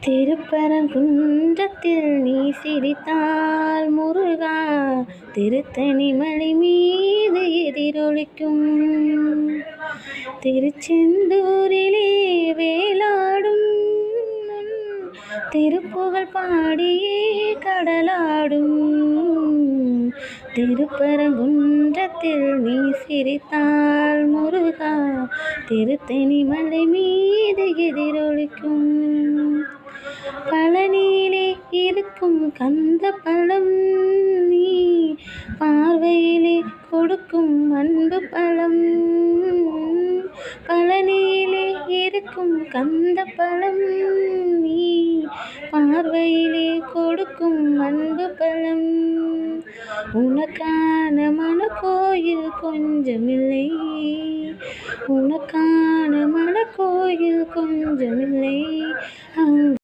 திருப்பரங்குன்றத்தில் நீ சிரித்தால் முருகா, திருத்தணி மலை மீது எதிரொலிக்கும். திருச்செந்தூரிலே வேலாடும் திருப்புகழ் பாடியே கடலாடும். திருப்பரங்குன்றத்தில் நீ சிரித்தால் முருகா, திருத்தணி மலை மீது எதிரொலிக்கும். பழனியிலே இருக்கும் கந்த பழம் நீ பார்வையிலே கொடுக்கும் அன்பு பழம். பழனியிலே இருக்கும் கந்த பழம் நீ பார்வையிலே கொடுக்கும் அன்பு பழம். உனக்கான மனக்கோயில் கொஞ்சமில்லை, உனக்கான மனக்கோயில் கொஞ்சமில்லை.